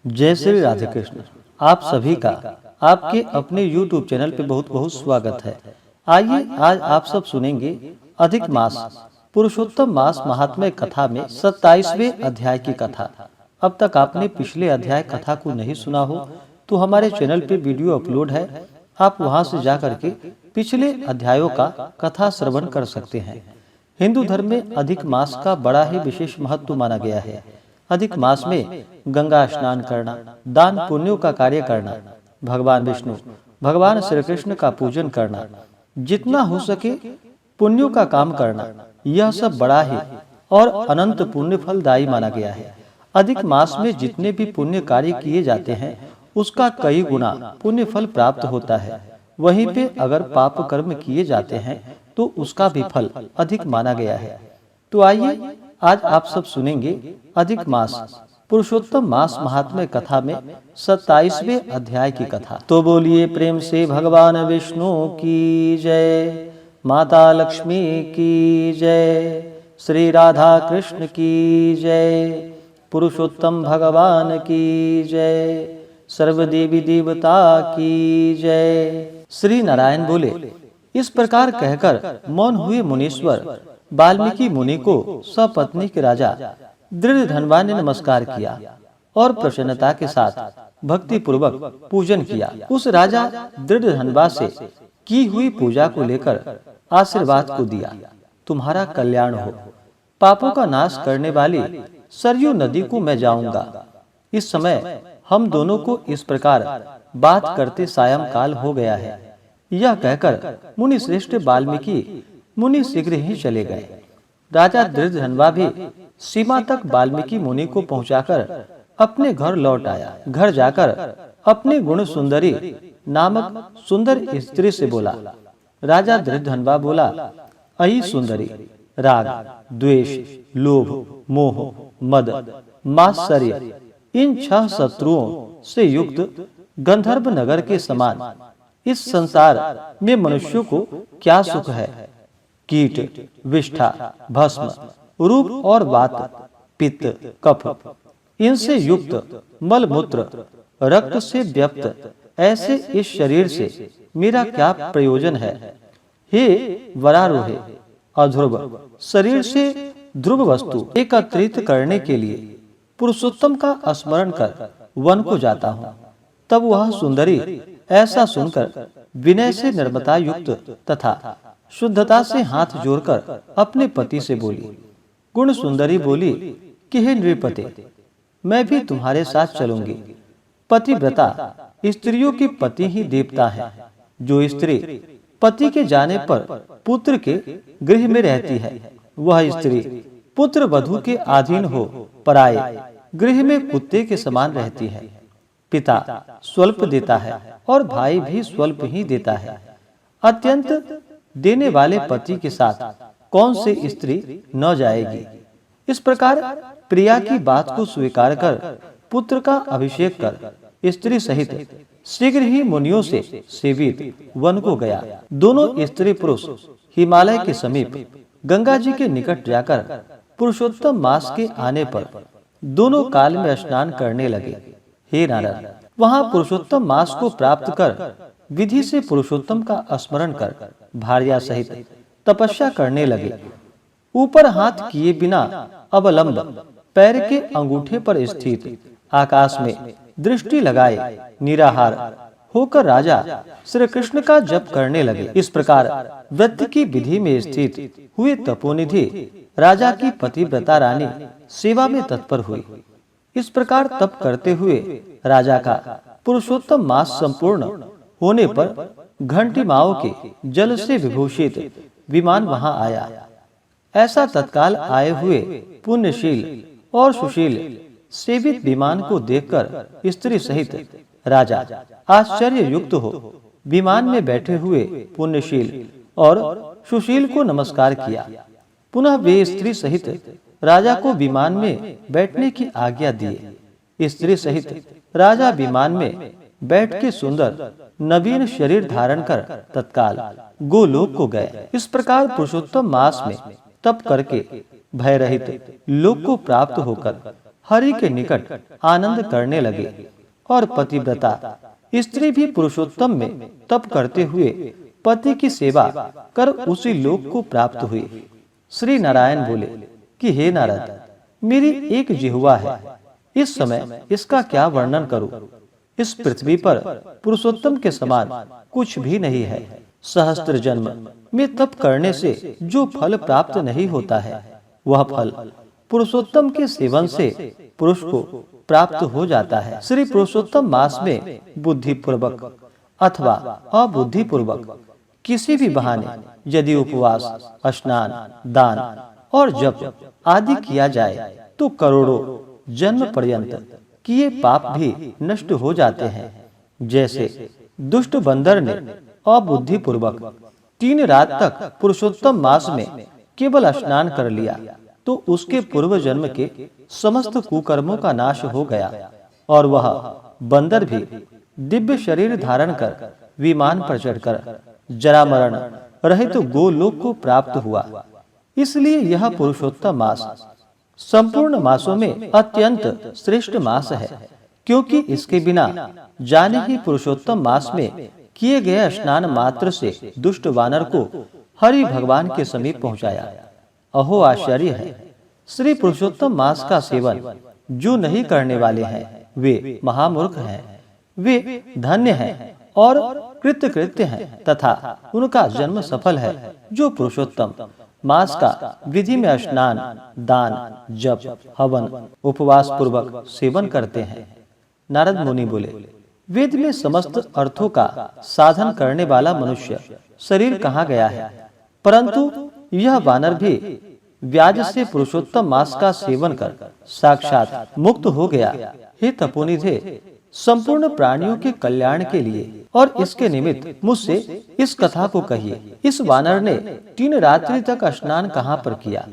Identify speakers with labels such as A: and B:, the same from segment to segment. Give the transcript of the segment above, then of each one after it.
A: जय श्री राधे कृष्ण। आप सभी का आपके अपने YouTube चैनल पे बहुत बहुत स्वागत है। आइए आज आप सब सुनेंगे अधिक मास पुरुषोत्तम मास महात्म्य कथा में 27वें अध्याय की कथा। अब तक आपने पिछले अध्याय कथा को नहीं सुना हो तो हमारे चैनल पे वीडियो अपलोड है, आप वहां से जाकर के पिछले अध्यायों का कथा श्रवण कर सकते हैं। हिंदू धर्म में अधिक मास का बड़ा ही विशेष महत्व माना गया है। अधिक मास में गंगा स्नान करना, दान पुण्यों का कार्य करना, भगवान विष्णु भगवान श्री कृष्ण का पूजन करना, जितना हो सके पुण्यों का काम करना, यह सब बड़ा ही और अनंत पुण्य फलदायी माना गया है। अधिक मास में जितने भी पुण्य कार्य किए जाते हैं उसका कई गुना पुण्य फल प्राप्त होता है। वहीं पे अगर पाप कर्म किए जाते हैं तो उसका भी फल अधिक माना गया है। तो आइए आज आप सब सुनेंगे अधिक मास पुरुषोत्तम मास महात्म्य कथा में 27वें अध्याय की कथा। तो बोलिए प्रेम से भगवान विष्णु की जय, माता लक्ष्मी की जय, श्री राधा कृष्ण की जय, पुरुषोत्तम भगवान की जय, सर्वदेवी देवता की जय। श्री नारायण बोले। इस प्रकार कहकर मौन हुए मुनीश्वर वाल्मीकि मुनि को सपत्नी के राजा दृढ़ धनवा ने नमस्कार किया और प्रसन्नता के साथ भक्ति पूर्वक पूजन किया। उस राजा दृढ़ धनवा से की हुई पूजा को लेकर आशीर्वाद को दिया, तुम्हारा कल्याण हो। पापों का नाश करने वाली सरयू नदी को मैं जाऊंगा। इस समय हम दोनों को इस प्रकार बात करते सायंकाल हो गया है। यह कहकर मुनि श्रेष्ठ वाल्मीकि मुनि शीघ्र ही चले गए। राजा दृढ़धनवा भी सीमा तक वाल्मीकि मुनि को पहुंचाकर अपने घर लौट आया। घर जाकर अपने गुण सुंदरी नामक सुंदर स्त्री से बोला। राजा दृढ़धनवा बोला, अहि सुंदरी, राग, द्वेष, लोभ, मोह, मद, मात्सर्य इन 6 शत्रुओं से युक्त गंधर्व नगर के समान इस संसार में मनुष्यों को क्या सुख है। कीट, विष्ठा, भस्म, रूप और वात, पित्त, कफ इनसे युक्त मल मूत्र रक्त से व्याप्त ऐसे इस शरीर से मेरा क्या प्रयोजन है। हे वरारोहे, अध्रुव शरीर से ध्रुव वस्तु एकत्रित करने के लिए पुरुषोत्तम का स्मरण कर वन को जाता हूँ। तब वह सुंदरी ऐसा सुनकर विनय से निर्मता युक्त तथा शुद्धता से हाथ जोड़कर अपने पति से बोली। गुण सुंदरी बोली कि हे नृपते, मैं भी तुम्हारे साथ चलूंगी। पतिव्रता स्त्रियों की पति ही देवता है। जो स्त्री पति के जाने पर पुत्र के गृह में रहती है, वह स्त्री पुत्र वधू के अधीन हो पराये गृह में कुत्ते के समान रहती है। पिता स्वल्प देता है और भाई भी स्वल्प ही देता है। अत्यंत देने वाले पति के साथ कौन से स्त्री न जाएगी। इस प्रकार प्रिया की बात को स्वीकार कर पुत्र का अभिषेक कर स्त्री सहित शीघ्र ही मुनियों से सेवित वन को गया। दोनों स्त्री पुरुष हिमालय के समीप गंगा जी के निकट जाकर पुरुषोत्तम मास के आने पर दोनों काल में स्नान करने लगे। हे नारद, वहाँ पुरुषोत्तम मास को प्राप्त कर विधि से पुरुषोत्तम का स्मरण कर भार्या सहित तपस्या करने लगे। ऊपर हाथ किए बिना अवलंब पैर के अंगूठे पर स्थित आकाश में दृष्टि लगाए निराहार होकर राजा श्री कृष्ण का जप करने लगे। इस प्रकार व्रत की विधि में स्थित हुए तपोनिधि राजा की पतिव्रता रानी सेवा में तत्पर हुई। इस प्रकार तप करते हुए राजा का पुरुषोत्तम मास संपूर्ण होने पर घंटिमाओं के जल से विभूषित विमान वहां आया। ऐसा तत्काल आए हुए पुण्यशील और सुशील सेवित विमान को देखकर स्त्री सहित राजा आश्चर्य युक्त हो विमान में बैठे हुए पुण्यशील और सुशील को नमस्कार किया। पुनः वे स्त्री सहित राजा को विमान में बैठने की आज्ञा दिए। स्त्री सहित राजा विमान में बैठ के सुंदर नवीन शरीर धारण कर तत्काल गोलोक को गए। इस प्रकार पुरुषोत्तम मास में तप करके भय रहित लोक को प्राप्त होकर हरि के निकट आनंद करने लगे और पतिव्रता स्त्री भी पुरुषोत्तम में तप करते हुए पति की सेवा कर उसी लोक को प्राप्त हुई। श्री नारायण बोले कि हे नारद, मेरी एक जिह्वा है, इस समय इसका क्या वर्णन करूं? इस पृथ्वी पर पुरुषोत्तम के समान कुछ भी नहीं है। सहस्त्र जन्म में तप करने से जो फल प्राप्त नहीं होता है, वह फल पुरुषोत्तम के सेवन से पुरुष को प्राप्त हो जाता है। श्री पुरुषोत्तम मास में बुद्धि पूर्वक अथवा अबुद्धि पूर्वक किसी भी बहाने यदि उपवास, स्नान, दान और जप आदि किया जाए तो करोड़ों जन्म पर्यंत किए पाप भी नष्ट हो जाते हैं। जैसे दुष्ट बंदर ने अबुद्धि पूर्वक 3 रात तक पुरुषोत्तम मास में केवल स्नान कर लिया तो उसके पूर्व जन्म के समस्त कुकर्मों का नाश हो गया और वह बंदर भी दिव्य शरीर धारण कर विमान पर चढ़कर जरा मरण रहित तो गोलोक को प्राप्त हुआ। इसलिए यह पुरुषोत्तम मास संपूर्ण मासों में अत्यंत श्रेष्ठ मास है, क्योंकि इसके बिना जाने ही पुरुषोत्तम मास में किए गए स्नान मात्र से दुष्ट वानर को हरि भगवान के समीप पहुंचाया। अहो आश्चर्य है! श्री पुरुषोत्तम मास का सेवन जो नहीं करने वाले हैं वे महामूर्ख हैं, वे धन्य हैं और कृतकृत्य हैं तथा उनका जन्म सफल है जो पुरुषोत्तम मास का विधि में स्नान, दान, जप, हवन, उपवास पूर्वक सेवन करते हैं। नारद मुनि बोले, वेद में समस्त अर्थों का साधन करने वाला मनुष्य शरीर कहाँ गया है? परंतु यह वानर भी व्याज से पुरुषोत्तम मास का सेवन कर साक्षात मुक्त हो गया। हे तपोनिधे, संपूर्ण प्राणियों के कल्याण के लिए और इसके निमित्त मुझसे इस कथा को कहिए। इस वानर ने 3 रात्रि तक स्नान कहाँ पर किया?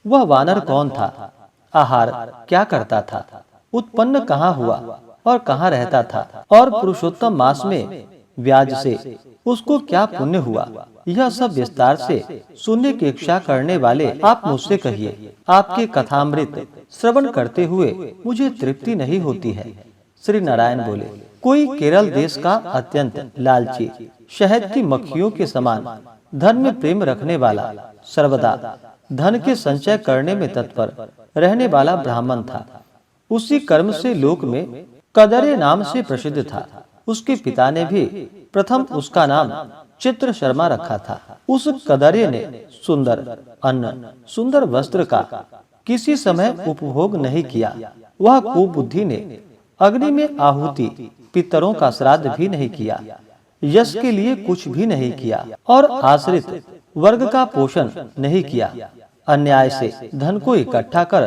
A: वह वानर कौन था? आहार क्या करता था? उत्पन्न कहाँ हुआ और कहाँ रहता था? और पुरुषोत्तम मास में व्याज से उसको क्या पुण्य हुआ? यह सब विस्तार से सुनने की इच्छा करने वाले आप मुझसे कहिए। आपके कथामृत श्रवण करते हुए मुझे तृप्ति नहीं होती है। श्री नारायण बोले, कोई केरल देश का अत्यंत लालची, शहद की मक्खियों के समान धन में प्रेम रखने वाला, सर्वदा धन के संचय करने में तत्पर रहने वाला ब्राह्मण था। उसी कर्म से लोक में कदरे नाम से प्रसिद्ध था। उसके पिता ने भी प्रथम उसका नाम चित्र शर्मा रखा था। उस कदरे ने सुंदर अन्न, सुंदर वस्त्र का किसी समय उपभोग नहीं किया। वह कुबुद्धि ने अग्नि में आहुति, पितरों का श्राद्ध भी नहीं किया, यश के लिए कुछ भी नहीं किया और आश्रित वर्ग का पोषण नहीं किया। अन्याय से धन को इकट्ठा कर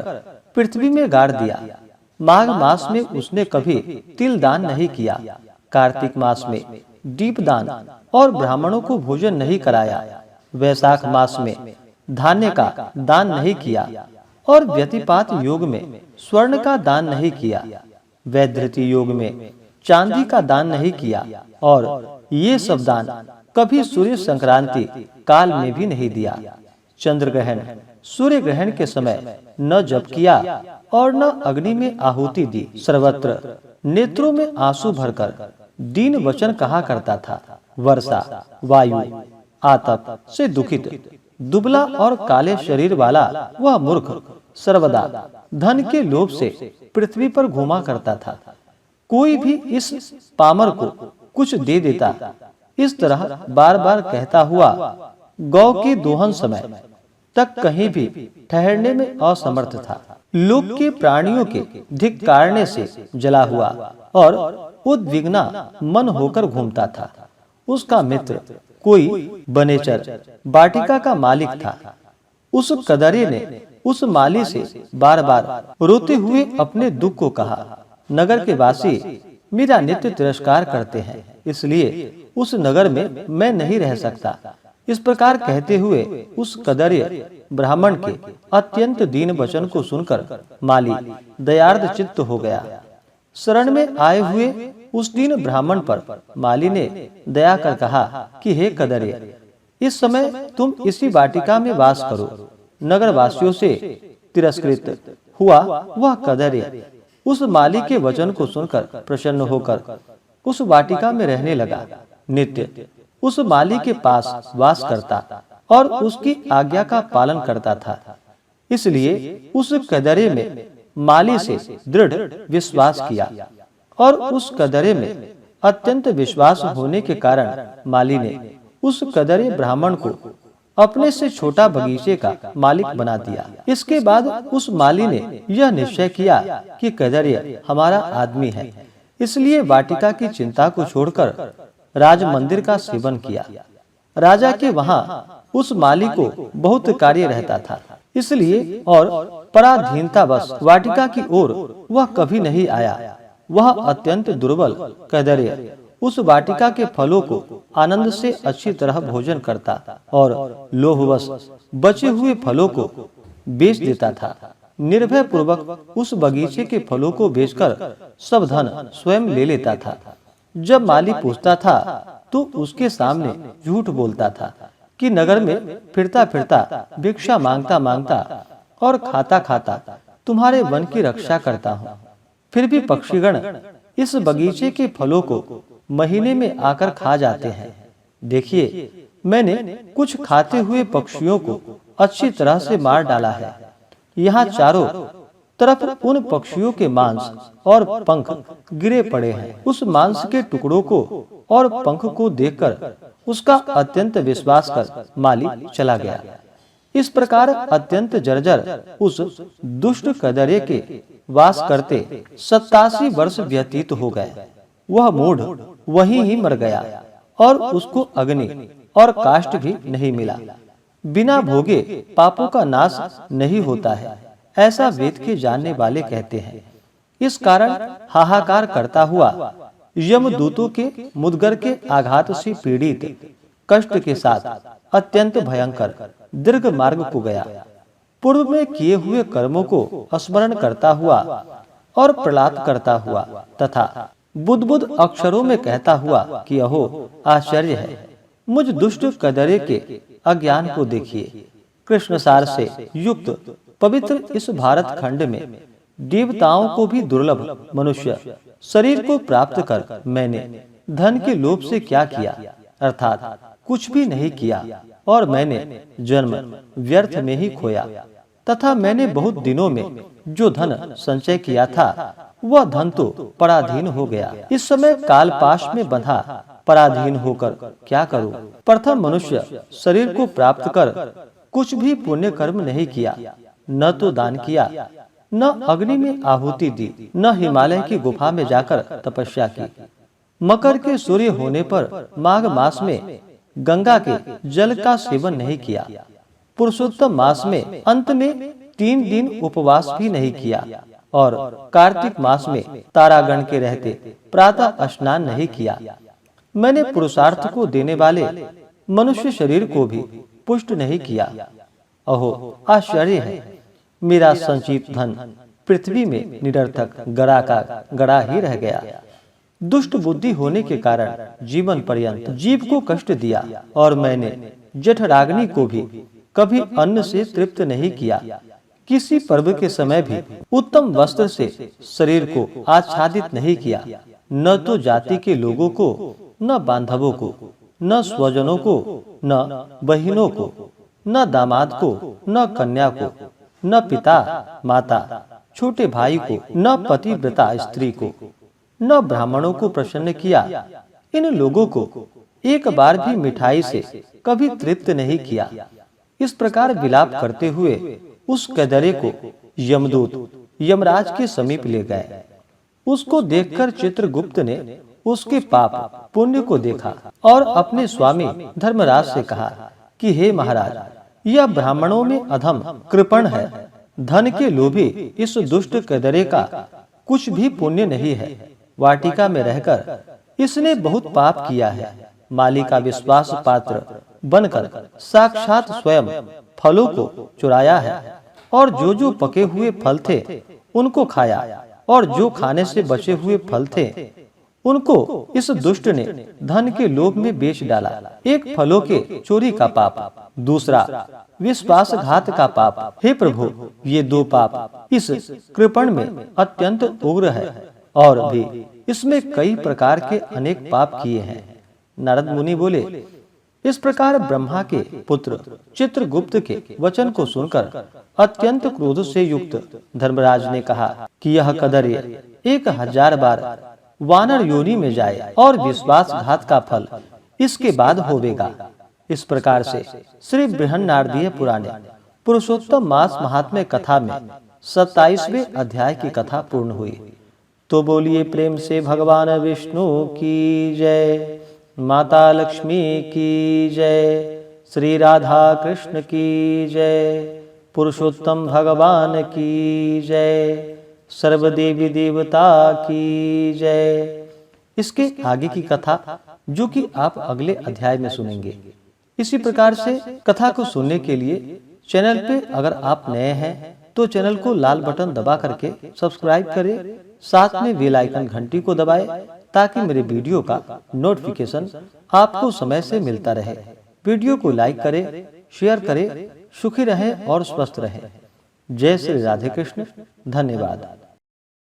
A: पृथ्वी में गाड़ दिया। माघ मास में उसने कभी तिल दान नहीं किया, कार्तिक मास में दीप दान और ब्राह्मणों को भोजन नहीं कराया, वैशाख मास में धान्य का दान नहीं किया और व्यतिपात योग में स्वर्ण का दान नहीं किया, वैधृति योग में चांदी का दान नहीं किया और ये सब दान कभी सूर्य संक्रांति काल में भी नहीं दिया। चंद्र ग्रहण, सूर्य ग्रहण के समय न जप किया और न अग्नि में आहुति दी। सर्वत्र नेत्रों में आंसू भरकर दीन वचन कहा करता था। वर्षा, वायु, आतप से दुखित, दुबला और काले शरीर वाला वह मूर्ख सर्वदा धन के लोभ से पृथ्वी पर घूमा करता था। कोई भी इस पामर को कुछ दे देता, इस तरह बार बार कहता हुआ गौ के दोहन समय तक कहीं भी ठहरने में असमर्थ था। लोक के प्राणियों के धिक्कारने से जला हुआ और उद्विग्ना मन होकर घूमता था। उसका मित्र कोई बनेचर वाटिका का मालिक था। उस कदरे ने उस माली से बार बार रोते हुए अपने दुख को कहा, नगर के वासी मेरा नित्य तिरस्कार करते हैं, इसलिए उस नगर में मैं नहीं रह सकता। इस प्रकार कहते हुए उस कदर्य ब्राह्मण के अत्यंत दीन वचन को सुनकर माली दयार्द चित्त हो गया। शरण में आए हुए उस दीन ब्राह्मण पर माली ने दया कर कहा कि हे कदर्य, इस समय तुम इसी वाटिका में वास करो। नगर वासियों से तिरस्कृत हुआ वह कदर्य उस माली के वचन को सुनकर प्रसन्न होकर उस वाटिका में रहने लगा। नित्य उस माली के पास वास करता और उसकी आज्ञा का पालन करता था। इसलिए उस कदरे में माली से दृढ़ विश्वास किया और उस कदरे में अत्यंत विश्वास होने के कारण माली ने उस कदरे ब्राह्मण को अपने से छोटा बगीचे का मालिक बना दिया। इसके बाद उस माली ने यह निश्चय किया कि कदर्य हमारा आदमी है, इसलिए वाटिका की चिंता को छोड़कर राज मंदिर का सेवन किया। राजा के वहां उस माली को बहुत कार्य रहता था, इसलिए और पराधीनतावश वाटिका की ओर वह कभी नहीं आया। वह अत्यंत दुर्बल कदर्य उस वाटिका के फलों को आनंद से अच्छी तरह भोजन करता और लोभवश बचे हुए फलों को बेच देता था। निर्भय पूर्वक उस बगीचे के फलों को बेचकर सब धन स्वयं ले लेता था। जब माली पूछता था तो उसके सामने झूठ बोलता था कि नगर में फिरता फिरता भिक्षा मांगता मांगता और खाता खाता तुम्हारे वन की रक्षा करता हूँ। फिर भी पक्षीगण इस बगीचे के फलों को महीने में आकर खा जाते हैं। देखिए, मैंने कुछ खाते हुए पक्षियों को अच्छी तरह से मार डाला है। यहाँ चारों तरफ उन पक्षियों के मांस और पंख गिरे पड़े हैं। उस मांस के टुकड़ों को और पंख को देखकर उसका अत्यंत विश्वास कर माली चला गया। इस प्रकार अत्यंत जर्जर उस दुष्ट कदर्य के वास करते 87 वर्ष व्यतीत हो गए। वह मूढ़ वहीं ही मर गया और उसको अग्नि और काष्ठ भी नहीं मिला। बिना भोगे पापों का नाश नहीं होता है, ऐसा वेद के जानने वाले कहते हैं। इस कारण हाहाकार करता हुआ यमदूतों के मुदगर के आघात से पीड़ित कष्ट के साथ अत्यंत भयंकर दीर्घ मार्ग को गया। पूर्व में किए हुए कर्मों को स्मरण करता हुआ और प्रहलाद करता हुआ तथा बुद्ध अक्षरों में कहता हुआ कि अहो आश्चर्य है, मुझ दुष्ट कदरे के अज्ञान को देखिए। कृष्ण सार से युक्त पवित्र इस भारत खंड में देवताओं को भी दुर्लभ मनुष्य शरीर को प्राप्त कर मैंने धन के लोभ से क्या किया, अर्थात कुछ भी नहीं किया, और मैंने जन्म व्यर्थ में ही खोया तथा मैंने बहुत दिनों में जो धन संचय किया था वह धन तो पराधीन हो गया। इस समय कालपाश में बंधा पराधीन होकर क्या करूं? प्रथम मनुष्य शरीर को प्राप्त कर कुछ भी पुण्य कर्म नहीं किया, न तो दान किया, न अग्नि में आहुति दी, न हिमालय की गुफा में जाकर तपस्या की। मकर के सूर्य होने पर माघ मास में गंगा के जल का सेवन नहीं किया। पुरुषोत्तम मास में अंत में 3 दिन उपवास भी नहीं किया और कार्तिक मास में तारागण के रहते प्रातः स्नान नहीं किया। मैंने पुरुषार्थ को देने वाले मनुष्य शरीर को भी पुष्ट नहीं किया। अहो आश्चर्य है, मेरा संचित धन पृथ्वी में निरर्थक गड़ा का गड़ा ही रह गया। दुष्ट बुद्धि होने के कारण जीवन पर्यंत जीव को कष्ट दिया और मैंने जठराग्नि को भी कभी अन्न से तृप्त नहीं किया। किसी पर्व के समय भी उत्तम वस्त्र से शरीर को आच्छादित नहीं किया, न तो जाति के लोगों को, न बांधवों को, न स्वजनों को, न बहिनों को, न दामाद को, न कन्या को, न पिता माता छोटे भाई को, न पतिव्रता स्त्री को, न ब्राह्मणों को प्रसन्न किया। इन लोगों को एक बार भी मिठाई से कभी तृप्त नहीं किया। इस प्रकार विलाप करते हुए उस कदरे को यमदूत यमराज के समीप ले गए। उसको देखकर चित्रगुप्त ने उसके पाप पुण्य को देखा और अपने स्वामी धर्मराज से कहा कि हे महाराज, यह ब्राह्मणों में अधम कृपण है। धन के लोभी इस दुष्ट कदरे का कुछ भी पुण्य नहीं है। वाटिका में रहकर इसने बहुत पाप किया है। माली का विश्वास पात्र बनकर साक्षात स्वयं फलों को चुराया है और जो पके हुए फल थे उनको खाया और जो खाने से बचे हुए फल थे उनको इस दुष्ट ने धन के लोभ में बेच डाला। एक फलों के चोरी का पाप, दूसरा विश्वासघात का पाप। हे प्रभु, ये दो पाप इस कृपण में अत्यंत उग्र है और भी इसमें कई प्रकार के अनेक पाप किए हैं। नारद मुनि बोले, इस प्रकार ब्रह्मा के पुत्र चित्रगुप्त के वचन को सुनकर अत्यंत क्रोध से युक्त धर्मराज ने कहा कि यह कदर्य 1000 बार वानर योनि में जाए और विश्वासघात का फल इसके बाद होवेगा। इस प्रकार से श्री बृहन्नारदीय पुराण पुरुषोत्तम मास महात्म्य कथा में 27वें अध्याय की कथा पूर्ण हुई। तो बोलिए प्रेम से भगवान विष्णु की जय, माता लक्ष्मी की जय, श्री राधा कृष्ण की जय, पुरुषोत्तम भगवान की जय, सर्वदेवी देवता की जय। इसके आगे की कथा जो कि आप अगले अध्याय में सुनेंगे। इसी प्रकार से कथा को सुनने के लिए चैनल पे अगर आप नए हैं तो चैनल को लाल बटन दबा करके सब्सक्राइब करें, साथ में बेल आइकन घंटी को दबाएं ताकि मेरे वीडियो का नोटिफिकेशन आपको समय से मिलता रहे। वीडियो को लाइक करें, शेयर करें। सुखी रहें और स्वस्थ रहें। जय श्री राधे कृष्ण। धन्यवाद।